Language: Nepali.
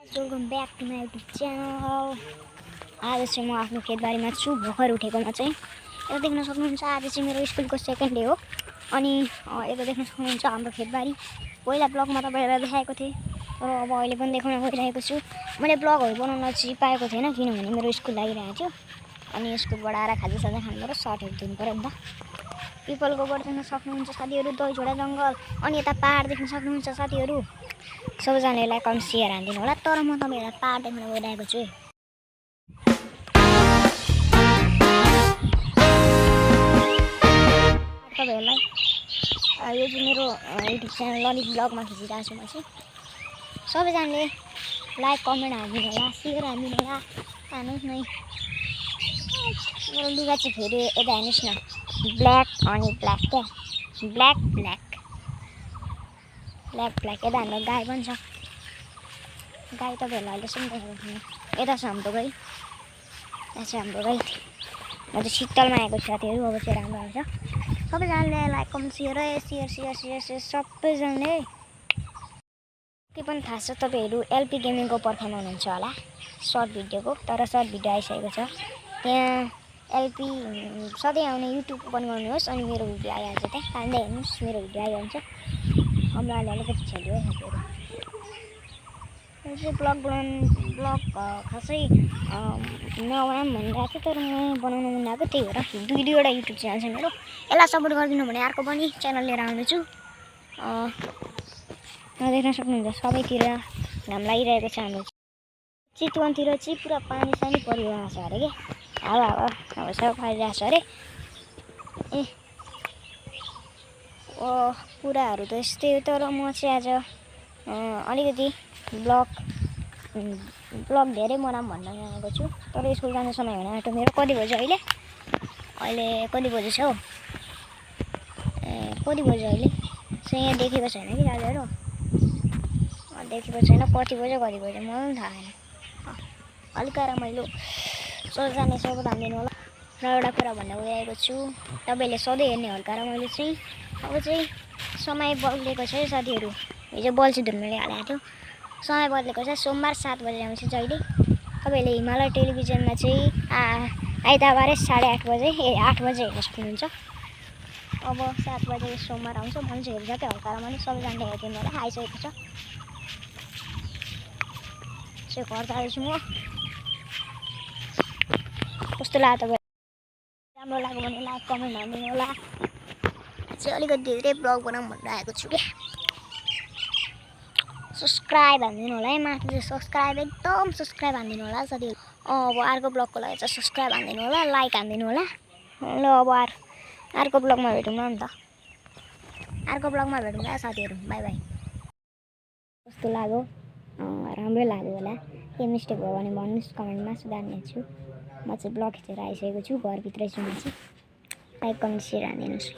Welcome back to my YouTube channel. आज चाहिँ म आफ्नो खेतबारीमा छु। भर्खर उठेकोमा चाहिँ यता देख्न सक्नुहुन्छ आज चाहिँ मेरो स्कुलको सेकेन्ड डे हो। अनि यता देख्न सक्नुहुन्छ हाम्रो खेतबारी। पहिला ब्लगमा तपाईँहरूलाई देखाएको थिएँ, तर अब अहिले पनि देखाउन गइरहेको छु। मैले ब्लगहरू बनाउन चाहिँ पाएको थिएन किनभने मेरो स्कुल लागिरहेको थियो। अनि स्कुलबाट आएर खाजासाजा खानु पऱ्यो, सर्टहरू धुनु पऱ्यो नि त। पिपलको बोट देख्न सक्नुहुन्छ साथीहरू, दहीझोडा जङ्गल। अनि यता पहाड देख्न सक्नुहुन्छ साथीहरू। सबैजनालाई कम सेयर हानिदिनु होला। तर म तपाईँहरूलाई पहाड देख्न गइरहेको छु। तपाईँहरूलाई यो चाहिँ मेरो युट्युब च्यानल ललित ब्लगमा खिचिरहेको छु म चाहिँ। सबैजनाले लाइक कमेन्ट हानिदिनु होला, सेयर हानिदिनु होला। हाल्नुहोस् नै। मेरो लुगा चाहिँ फेरि यता हेर्नुहोस् न, ब्ल्याक अनि ब्ल्याक क्या, ब्ल्याक ब्ल्याक ब्ल्याक ब्ल्याक। यता हाम्रो गाई पनि छ। गाई तपाईँहरूलाई अहिलेसम्म देखाएको थिएन। यता छ हाम्रो गाई, यहाँ छ हाम्रो गाई। म चाहिँ शीतलमा आएको साथीहरू। अब चाहिँ राम्रो आउँछ। सबैजनाले like comment share share share share share सबैजनाले। के पनि थाहा छ तपाईँहरू एलपी गेमिङको पर्खाइमा हुनुहुन्छ होला सर्ट भिडियोको, तर सर्ट भिडियो आइसकेको छ। त्यहाँ एलपी सधैँ आउने युट्युब ओपन गर्नुहोस् अनि मेरो भिडियो आइहाल्छ। त्यहाँ कान्दै हेर्नुहोस्, मेरो भिडियो आइहाल्छ। हाम्रो अहिले अलिकति छेल्यो है साथीहरू। यो चाहिँ ब्लग खासै नबनाऊँ भनिरहेको थियो, तर म बनाउनु मन लागेको त्यही भएर दुईवटा युट्युब च्यानल छ मेरो। यसलाई सपोर्ट गरिदिनु भने अर्को पनि च्यानल लिएर आउँदैछु। देख्न सक्नुहुन्छ सबैतिर घाम लागिरहेको छ। हाम्रो चितवनतिर चाहिँ पुरा पानी सानी परिरहेको छ अरे क्या, हावा सब फैलिरहेको छ अरे। कुराहरू त यस्तै हो, तर म चाहिँ आज अलिकति ब्लग धेरै बनाऊँ भन्न आएको छु। तर स्कुल जाने समय हुन आँट्यो मेरो। कति बज्यो अहिले? अहिले कति बजी छ हौ? कति बज्यो अहिले चाहिँ यहाँ देखेको छैन कि दाजुहरू, देखेको छैन कति बज्यो मलाई पनि थाहा छैन। हल्का रमाइलो सबैजना सपोर्ट हानिदिनु होला। र एउटा कुरा भन्न गइरहेको छु, तपाईँले सधैँ हेर्ने हल्का रमाइलो चाहिँ अब चाहिँ समय बदलेको छ है साथीहरू। हिजो बल्छी धुन्नुले हालेको थियो। समय बदलेको छ। सोमबार 7 बजे आउँछ जहिले। तपाईँले हिमालय टेलिभिजनमा चाहिँ आइतबारै 8:30 बजे 8 बजे हेर्न सक्नुहुन्छ। अब 7 बजे सोमबार आउँछ। मान्छेहरू जति हल्का रमाइलो सबैजनाले हेरिदिनु होला। आइसकेको छ चाहिँ घर जाँदैछु म। कस्तो लाग्यो तपाईँ? राम्रो लाग्यो भने लाइक कमेन्ट हानिदिनु होला। चाहिँ अलिकति धेरै ब्लग बनाऊँ भनेर आएको छु क्या। सब्सक्राइब हानिदिनु होला है। माथि चाहिँ सब्सक्राइब एकदम सब्सक्राइब हानिदिनु होला साथीहरू। अब अर्को ब्लगको लागि चाहिँ सब्सक्राइब हानिदिनु होला, लाइक हानिदिनु होला। ल अब अर्को ब्लगमा भेटौँ न त। अर्को ब्लगमा भेटौँ ल साथीहरू। By by. कस्तो लाग्यो? राम्रै लाग्यो होला। के मिस्टेक भयो भने भन्नुहोस् कमेन्टमा, सुधार्नेछु। म चाहिँ ब्लग खिचेर आइसकेको छु। घरभित्रै छु म चाहिँ। Like comment share हानिदिनुहोस्।